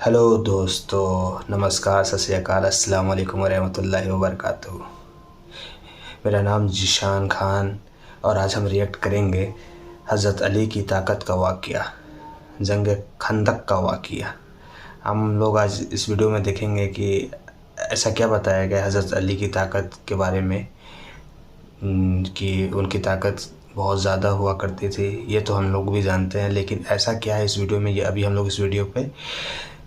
Hello दोस्तों, नमस्कार, सत श्री अकाल, अस्सलाम वालेकुम वरहमतुल्लाहि वबरकातुहू। मेरा नाम ज़ीशान खान और आज हम रिएक्ट करेंगे हज़रत अली की ताकत का वाक़या, जंग खंदक का वाक़या। हम लोग आज इस वीडियो में देखेंगे कि ऐसा क्या बताया गया हज़रत अली की ताकत के बारे में कि उनकी ताकत बहुत ज़्यादा हुआ करती थी। ये तो हम लोग भी जानते हैं, लेकिन ऐसा क्या है इस वीडियो में, ये अभी हम लोग इस वीडियो पे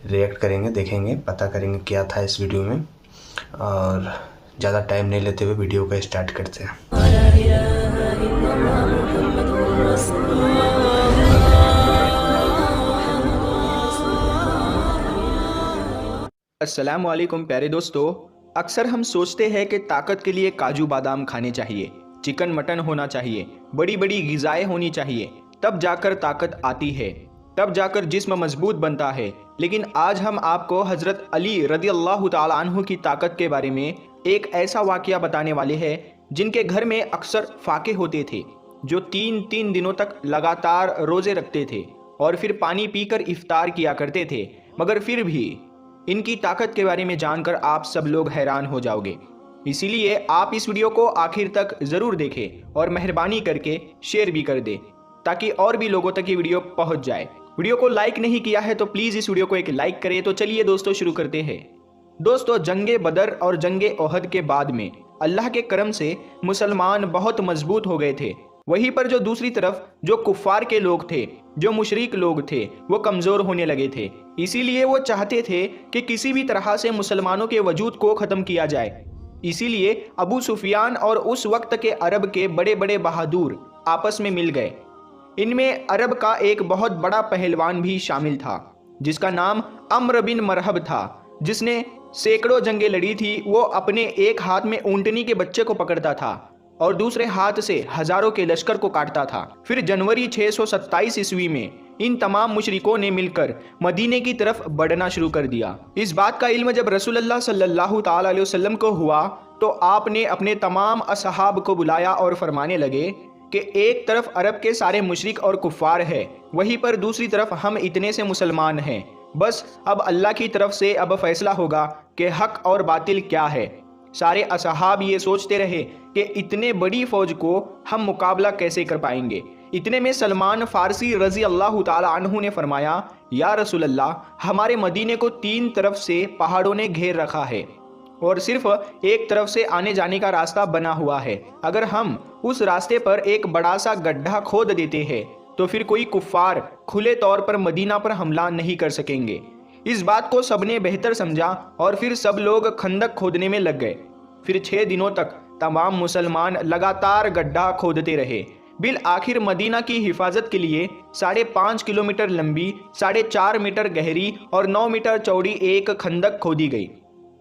रिएक्ट करेंगे, देखेंगे, पता करेंगे क्या था इस वीडियो में। और ज़्यादा टाइम नहीं लेते हुए वीडियो को स्टार्ट करते हैं। अस्सलाम वालेकुम प्यारे दोस्तों। अक्सर हम सोचते हैं कि ताकत के लिए काजू बादाम खाने चाहिए, चिकन मटन होना चाहिए, बड़ी बड़ी ग़िज़ाएं होनी चाहिए, तब जाकर ताकत आती है, तब जाकर जिस्म मजबूत बनता है। लेकिन आज हम आपको हज़रत अली रज़ियल्लाहु ताला अन्हु की ताकत के बारे में एक ऐसा वाक़या बताने वाले हैं जिनके घर में अक्सर फाके होते थे, जो 3-3 दिनों तक लगातार रोज़े रखते थे और फिर पानी पीकर इफ्तार किया करते थे। मगर फिर भी इनकी ताकत के बारे में जानकर आप सब लोग हैरान हो जाओगे। इसीलिए आप इस वीडियो को आखिर तक ज़रूर देखें और मेहरबानी करके शेयर भी कर दें ताकि और भी लोगों तक ये वीडियो पहुंच जाए। वीडियो को लाइक नहीं किया है तो प्लीज़ इस वीडियो को एक लाइक करें। तो चलिए दोस्तों शुरू करते हैं। दोस्तों, जंगे बदर और जंगे ओहद के बाद में अल्लाह के करम से मुसलमान बहुत मजबूत हो गए थे। वहीं पर जो दूसरी तरफ जो कुफ़ार के लोग थे, जो मुशरिक लोग थे, वो कमज़ोर होने लगे थे। इसीलिए वो चाहते थे कि किसी भी तरह से मुसलमानों के वजूद को ख़त्म किया जाए। इसीलिए अबू सुफियान और उस वक्त के अरब के बड़े बड़े बहादुर आपस में मिल गए। इनमें अरब का एक बहुत बड़ा पहलवान भी शामिल था जिसका नाम अम्र बिन मरहब था, जिसने सैकड़ों जंगें लड़ी थी। वो अपने एक हाथ में ऊंटनी के बच्चे को पकड़ता था और दूसरे हाथ से हजारों के लश्कर को काटता था। फिर जनवरी 627 ईस्वी में इन तमाम मुशरिकों ने मिलकर मदीने की तरफ बढ़ना शुरू कर दिया। इस बात का इल्म जब रसूलुल्लाह सल्लल्लाहु ताला अलैहि वसल्लम को हुआ तो आपने अपने तमाम असहाब को बुलाया और फरमाने लगे कि एक तरफ अरब के सारे मुशरिक और कुफ़ार है, वहीं पर दूसरी तरफ हम इतने से मुसलमान हैं। बस अब अल्लाह की तरफ से अब फैसला होगा कि हक और बातिल क्या है। सारे असहाब ये सोचते रहे कि इतने बड़ी फौज को हम मुकाबला कैसे कर पाएंगे। इतने में सलमान फ़ारसी रज़ी अल्लाह ताला अन्हु ने फरमाया, या रसूल अल्लाह, हमारे मदीने को 3 तरफ से पहाड़ों ने घेर रखा है और सिर्फ एक तरफ से आने जाने का रास्ता बना हुआ है। अगर हम उस रास्ते पर एक बड़ा सा गड्ढा खोद देते हैं तो फिर कोई कुफ़ार खुले तौर पर मदीना पर हमला नहीं कर सकेंगे। इस बात को सबने बेहतर समझा और फिर सब लोग खंदक खोदने में लग गए। फिर 6 दिनों तक तमाम मुसलमान लगातार गड्ढा खोदते रहे। बिल आखिर मदीना की हिफाजत के लिए 5.5 किलोमीटर लंबी, 4.5 मीटर गहरी और 9 मीटर चौड़ी एक खंदक खोदी गई।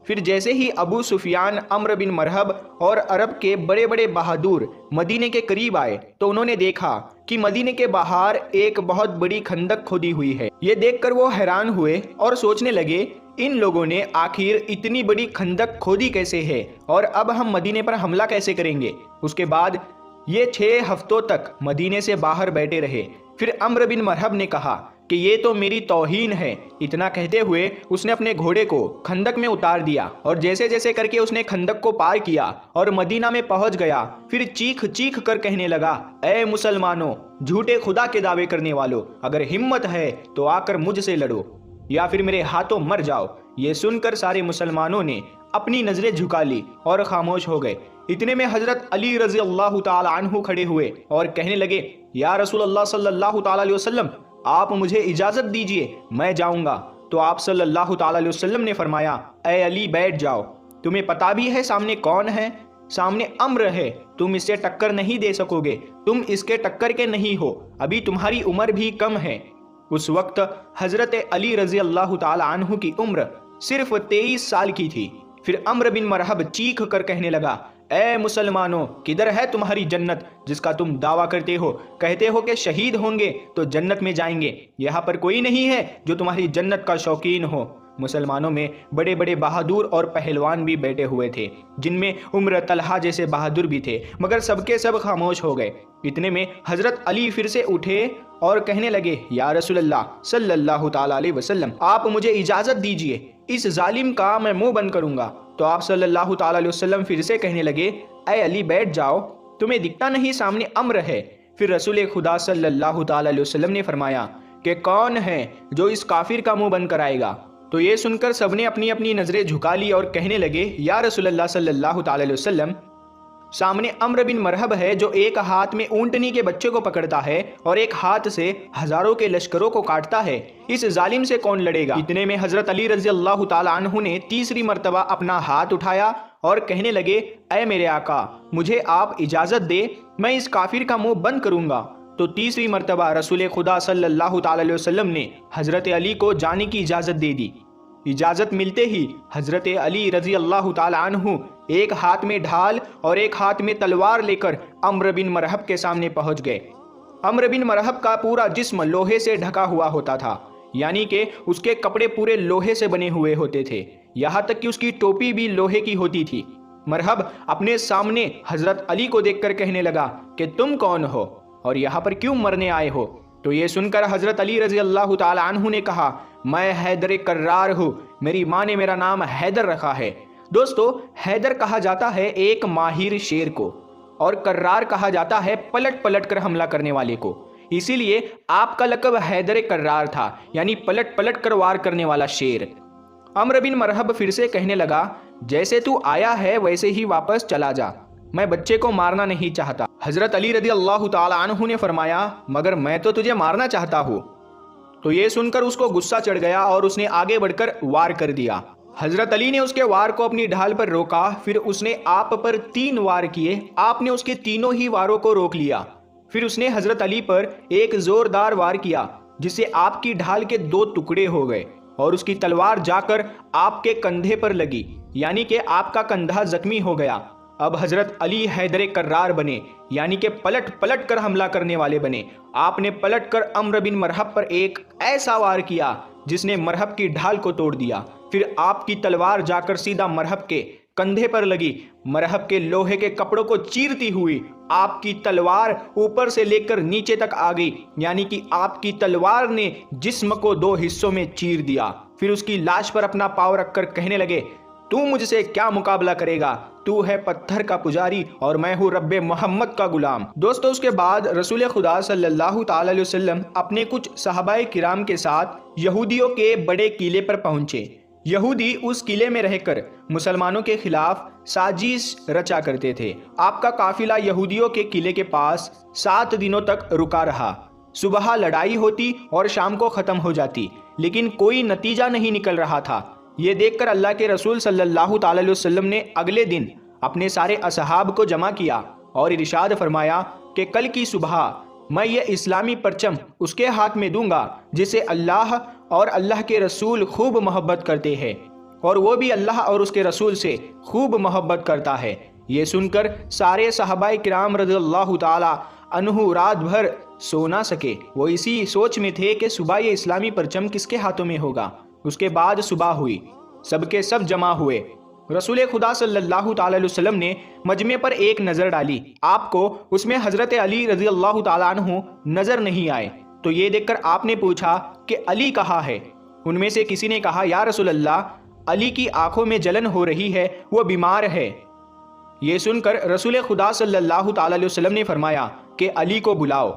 फिर जैसे ही अबू सुफियान, अम्र बिन मरहब और अरब के बड़े बड़े बहादुर मदीने के करीब आए तो उन्होंने देखा कि मदीने के बाहर एक बहुत बड़ी खंदक खोदी हुई है। ये देखकर वो हैरान हुए और सोचने लगे, इन लोगों ने आखिर इतनी बड़ी खंदक खोदी कैसे है और अब हम मदीने पर हमला कैसे करेंगे। उसके बाद ये 6 हफ्तों तक मदीने से बाहर बैठे रहे। फिर अम्र बिन मरहब ने कहा कि ये तो मेरी तौहीन है। इतना कहते हुए उसने अपने घोड़े को खंदक में उतार दिया और जैसे जैसे करके उसने खंदक को पार किया और मदीना में पहुंच गया। फिर चीख चीख कर कहने लगा, ऐ मुसलमानों, झूठे खुदा के दावे करने वालों, अगर हिम्मत है तो आकर मुझसे लड़ो या फिर मेरे हाथों मर जाओ। ये सुनकर सारे मुसलमानों ने अपनी नजरें झुका ली और खामोश हो गए। इतने में हजरत अली रज़ी अल्लाह ताला अन्हु खड़े हुए और कहने लगे, या रसूल अल्लाह सल्लल्लाहु ताला अलैहि वसल्लम, आप मुझे इजाज़त दीजिए, मैं जाऊंगा। तो आप सल्लल्लाहु ताला अलैहि वसल्लम ने फरमाया, ऐ अली, बैठ जाओ। तुम्हें पता भी है सामने कौन है? सामने अम्र है। तुम इससे टक्कर नहीं दे सकोगे, तुम इसके टक्कर के नहीं हो, अभी तुम्हारी उम्र भी कम है। उस वक्त हजरत अली रज़ी अल्लाह ताला अन्हु की उम्र सिर्फ 23 साल की थी। फिर अम्र बिन मरहब चीख कर कहने लगा, ऐ मुसलमानों, किधर है तुम्हारी जन्नत जिसका तुम दावा करते हो? कहते हो कि शहीद होंगे तो जन्नत में जाएंगे। यहाँ पर कोई नहीं है जो तुम्हारी जन्नत का शौकीन हो। मुसलमानों में बड़े बड़े बहादुर और पहलवान भी बैठे हुए थे, जिनमें उम्र तलहा जैसे बहादुर भी थे, मगर सबके सब खामोश हो गए। इतने में हजरत अली फिर से उठे اور کہنے لگے یا رسول اللہ صلی اللہ تعالیٰ علیہ وسلم آپ مجھے اجازت دیجئے، اس ظالم کا میں منہ بند کروں گا۔ تو آپ صلی اللہ تعالیٰ علیہ وسلم پھر سے کہنے لگے اے علی بیٹھ جاؤ، تمہیں دکھتا نہیں سامنے امر ہے؟ پھر رسول خدا صلی اللہ تعالیٰ علیہ وسلم نے فرمایا کہ کون ہے جو اس کافر کا منہ بند کرائے گا؟ تو یہ سن کر سب نے اپنی اپنی نظریں جھکا لی اور کہنے لگے یا رسول اللہ صلی اللہ تعالیٰ علیہ وسلم سامنے عمرو بن مرحب ہے جو ایک ہاتھ میں اونٹنی کے بچے کو پکڑتا ہے اور ایک ہاتھ سے ہزاروں کے لشکروں کو کاٹتا ہے، اس ظالم سے کون لڑے گا؟ اتنے میں حضرت علی رضی اللہ تعالیٰ عنہ نے تیسری مرتبہ اپنا ہاتھ اٹھایا اور کہنے لگے اے میرے آقا مجھے آپ اجازت دے، میں اس کافر کا منہ بند کروں گا۔ تو تیسری مرتبہ رسول خدا صلی اللہ تعالیٰ علیہ وسلم نے حضرت علی کو جانے کی اجازت دے دی۔ اجازت ملتے ہی حضرت علی رضی اللہ تعالیٰ عنہ ایک ہاتھ میں ڈھال اور ایک ہاتھ میں تلوار لے کر عمرو بن مرحب کے سامنے پہنچ گئے۔ عمرو بن مرحب کا پورا جسم لوہے سے ڈھکا ہوا ہوتا تھا، یعنی کہ اس کے کپڑے پورے لوہے سے بنے ہوئے ہوتے تھے، یہاں تک کہ اس کی ٹوپی بھی لوہے کی ہوتی تھی۔ مرحب اپنے سامنے حضرت علی کو دیکھ کر کہنے لگا کہ تم کون ہو اور یہاں پر کیوں مرنے آئے ہو؟ تو یہ سن کر حضرت علی رضی اللہ تعالی عنہ نے کہا میں حیدر کرار ہوں، میری ماں نے میرا نام حیدر رکھا ہے۔ دوستو حیدر کہا جاتا ہے ایک ماہر شیر کو، اور کرار کہا جاتا ہے پلٹ پلٹ کر حملہ کرنے والے کو، اسی لیے آپ کا لقب حیدر کرار تھا، یعنی پلٹ پلٹ کر وار کرنے والا شیر۔ عمرو بن مرحب پھر سے کہنے لگا جیسے تو آیا ہے ویسے ہی واپس چلا جا، میں بچے کو مارنا نہیں چاہتا۔ حضرت علی رضی اللہ تعالی عنہ نے فرمایا مگر میں تو تجھے مارنا چاہتا ہوں۔ تو یہ سن کر اس کو غصہ چڑھ گیا اور اس نے آگے بڑھ کر وار کر دیا۔ حضرت علی نے اس کے وار کو اپنی ڈھال پر روکا، پھر اس نے آپ پر 3 وار کیے، آپ نے اس کے تینوں ہی واروں کو روک لیا۔ پھر اس نے حضرت علی پر ایک زوردار وار کیا جس سے آپ کی ڈھال کے 2 ٹکڑے ہو گئے اور اس کی تلوار جا کر آپ کے کندھے پر لگی، یعنی کہ آپ کا کندھا زخمی ہو گیا۔ اب حضرت علی حیدر کرار بنے، یعنی کہ پلٹ پلٹ کر حملہ کرنے والے بنے۔ آپ نے پلٹ کر عمرو بن مرحب پر ایک ایسا وار کیا جس نے مرحب کی ڈھال کو توڑ دیا، پھر آپ کی تلوار جا کر سیدھا مرحب کے کندھے پر لگی، مرحب کے لوہے کے کپڑوں کو چیرتی ہوئی آپ کی تلوار اوپر سے لے کر نیچے تک آ گئی، یعنی کہ آپ کی تلوار نے جسم کو 2 حصوں میں چیر دیا۔ پھر اس کی لاش پر اپنا پاؤں رکھ کر کہنے لگے تو مجھ سے کیا مقابلہ کرے گا؟ تو ہے پتھر کا پجاری اور میں ہوں رب محمد کا غلام۔ دوستو اس کے بعد رسول خدا صلی اللہ تعالی علیہ وسلم اپنے کچھ صحابہ کرام کے ساتھ یہودیوں کے بڑے قلعے پر پہنچے۔ یہودی اس قلعے میں رہ کر مسلمانوں کے خلاف سازش رچا کرتے تھے۔ آپ کا قافلہ یہودیوں کے قلعے کے پاس 7 دنوں تک رکا رہا۔ صبح لڑائی ہوتی اور شام کو ختم ہو جاتی، لیکن کوئی نتیجہ نہیں نکل رہا تھا۔ یہ دیکھ کر اللہ کے رسول صلی اللہ تعالی علیہ وسلم نے اگلے دن اپنے سارے اصحاب کو جمع کیا اور ارشاد فرمایا کہ کل کی صبح میں یہ اسلامی پرچم اس کے ہاتھ میں دوں گا جسے اللہ اور اللہ کے رسول خوب محبت کرتے ہیں، اور وہ بھی اللہ اور اس کے رسول سے خوب محبت کرتا ہے۔ یہ سن کر سارے صحابہ کرام رضی اللہ تعالی عنہ رات بھر سو نہ سکے، وہ اسی سوچ میں تھے کہ صبح یہ اسلامی پرچم کس کے ہاتھوں میں ہوگا۔ اس کے بعد صبح ہوئی، سب کے سب جمع ہوئے۔ رسول خدا صلی اللہ تعالی علیہ وسلم نے مجمع پر ایک نظر ڈالی، آپ کو اس میں حضرت علی رضی اللہ تعالی عنہ نظر نہیں آئے۔ تو یہ دیکھ کر آپ نے پوچھا کہ علی کہاں ہے؟ ان میں سے کسی نے کہا یا رسول اللہ علی کی آنکھوں میں جلن ہو رہی ہے، وہ بیمار ہے۔ یہ سن کر رسول خدا صلی اللہ تعالی علیہ وسلم نے فرمایا کہ علی کو بلاؤ۔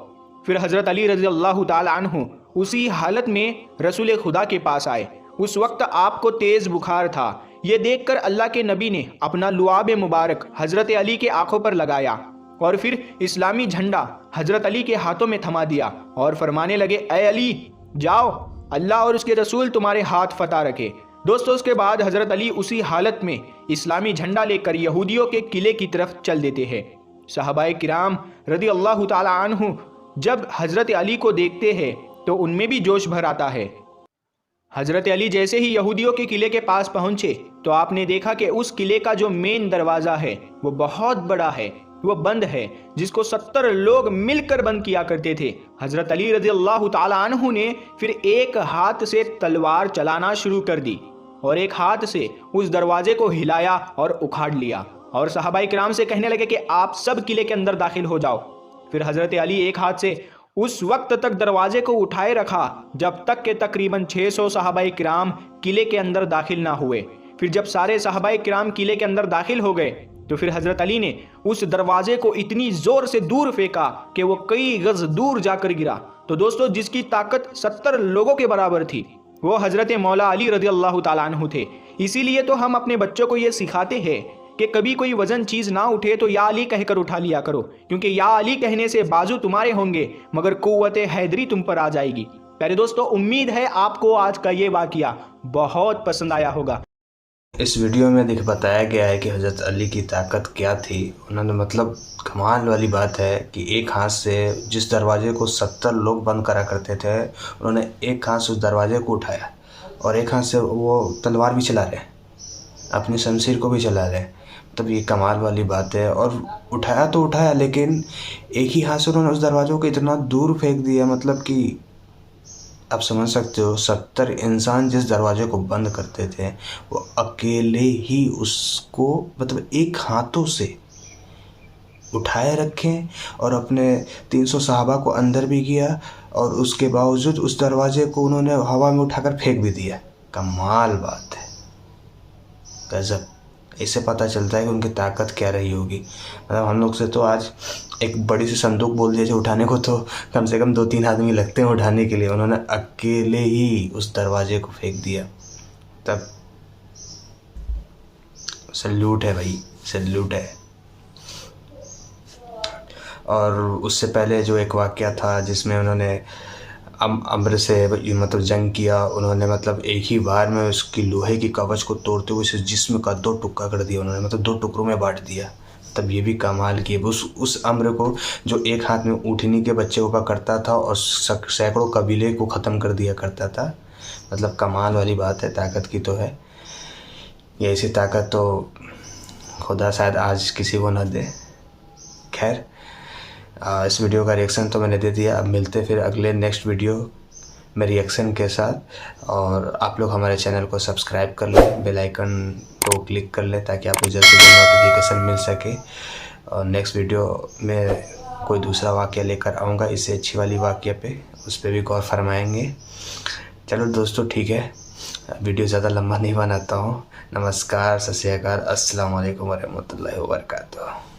پھر حضرت علی رضی اللہ تعالی عنہ اسی حالت میں رسول خدا کے پاس آئے۔ اس وقت آپ کو تیز بخار تھا۔ یہ دیکھ کر اللہ کے نبی نے اپنا لعاب مبارک حضرت علی کے آنکھوں پر لگایا اور پھر اسلامی جھنڈا حضرت علی کے ہاتھوں میں تھما دیا اور فرمانے لگے اے علی جاؤ، اللہ اور اس کے رسول تمہارے ہاتھ فتح رکھے۔ دوستو اس کے بعد حضرت علی اسی حالت میں اسلامی جھنڈا لے کر یہودیوں کے قلعے کی طرف چل دیتے ہیں۔ صحابہ کرام رضی اللہ تعالی عنہ جب حضرت علی کو دیکھتے ہیں تو ان میں بھی جوش بھر آتا ہے۔ حضرت علی جیسے ہی یہودیوں کے قلعے کے پاس پہنچے تو آپ نے دیکھا کہ اس قلعے کا جو مین دروازہ ہے وہ بہت بڑا ہے، وہ بند ہے، جس کو 70 لوگ مل کر بند کیا کرتے تھے۔ حضرت علی رضی اللہ تعالی عنہ نے پھر ایک ہاتھ سے تلوار چلانا شروع کر دی اور ایک ہاتھ سے اس دروازے کو ہلایا اور اکھاڑ لیا، اور صحابہ کرام سے کہنے لگے کہ آپ سب قلعے کے اندر داخل ہو جاؤ۔ پھر حضرت علی ایک ہاتھ سے उस वक्त तक दरवाजे को उठाए रखा जब तक कि तकरीबन 600 सहाबाए किराम किले के अंदर दाखिल ना हुए। फिर जब सारे सहाबाए किराम किले के अंदर दाखिल हो गए तो फिर हजरत अली ने उस दरवाजे को इतनी जोर से दूर फेंका कि वो कई गज दूर जाकर गिरा। तो दोस्तों, जिसकी ताकत 70 लोगों के बराबर थी वो हजरत मौला अली रज़ी अल्लाह ताला अन्हु थे। इसीलिए तो हम अपने बच्चों को ये सिखाते हैं कि कभी कोई वजन चीज़ ना उठे तो या अली कहकर उठा लिया करो, क्योंकि या अली कहने से बाजू तुम्हारे होंगे मगर कुव्वत हैदरी तुम पर आ जाएगी। प्यारे दोस्तों, उम्मीद है आपको आज का ये वाकया बहुत पसंद आया होगा। इस वीडियो में बताया गया है कि हज़रत अली की ताकत क्या थी। उन्होंने मतलब कमाल वाली बात है कि एक हाथ से जिस दरवाजे को 70 लोग बंद करा करते थे, उन्होंने एक हाथ से उस दरवाजे को उठाया और एक हाथ से वो तलवार भी चला रहे हैं, अपनी शमशीर को भी चला रहे हैं। तब ये कमाल वाली बात है। और उठाया तो उठाया, लेकिन एक ही हाथ से उन्होंने उस दरवाज़ों को इतना दूर फेंक दिया, मतलब कि आप समझ सकते हो 70 इंसान जिस दरवाजे को बंद करते थे वो अकेले ही उसको मतलब एक हाथों से उठाए रखें और अपने 300 सहाबा को अंदर भी किया और उसके बावजूद उस दरवाजे को उन्होंने हवा में उठाकर फेंक भी दिया। कमाल बात है, गजब। इससे पता चलता है कि उनकी ताकत क्या रही होगी। मतलब हम लोग से तो आज एक बड़ी सी संदूक बोल दिया उठाने को तो कम से कम 2-3 आदमी लगते हैं उठाने के लिए, उन्होंने अकेले ही उस दरवाजे को फेंक दिया। तब सल्यूट है भाई, सल्यूट है। और उससे पहले जो एक वाक़या था जिसमें उन्होंने अम्र से मतलब जंग किया, उन्होंने मतलब एक ही बार में उसकी लोहे की कवच को तोड़ते हुए उस जिस्म का 2 टुकड़ा कर दिया उन्होंने, मतलब 2 टुकड़ों में बांट दिया। तब ये भी कमाल किए उस अम्र को जो एक हाथ में ऊँटनी के बच्चे को पकड़ता था और सैकड़ों कबीले को ख़त्म कर दिया करता था। मतलब कमाल वाली बात है, ताकत की तो है। ये ऐसी ताकत तो खुदा शायद आज किसी को न दे। खैर, इस वीडियो का रिएक्शन तो मैंने दे दिया। अब मिलते फिर अगले नेक्स्ट वीडियो में रिएक्शन के साथ। और आप लोग हमारे चैनल को सब्सक्राइब कर लें, बेल आइकन को क्लिक कर लें ताकि आपको जल्द से जल्द नोटिफिकेशन मिल सके। और नेक्स्ट वीडियो में कोई दूसरा वाक़या लेकर आऊँगा, इससे अच्छी वाली वाक़या पे, उस पर भी गौर फरमाएँगे। चलो दोस्तों, ठीक है, वीडियो ज़्यादा लंबा नहीं बनाता हूँ। नमस्कार, सत श्री अकाल, अस्सलाम वालेकुम वरहमतुल्लाहि वबरकातुहू।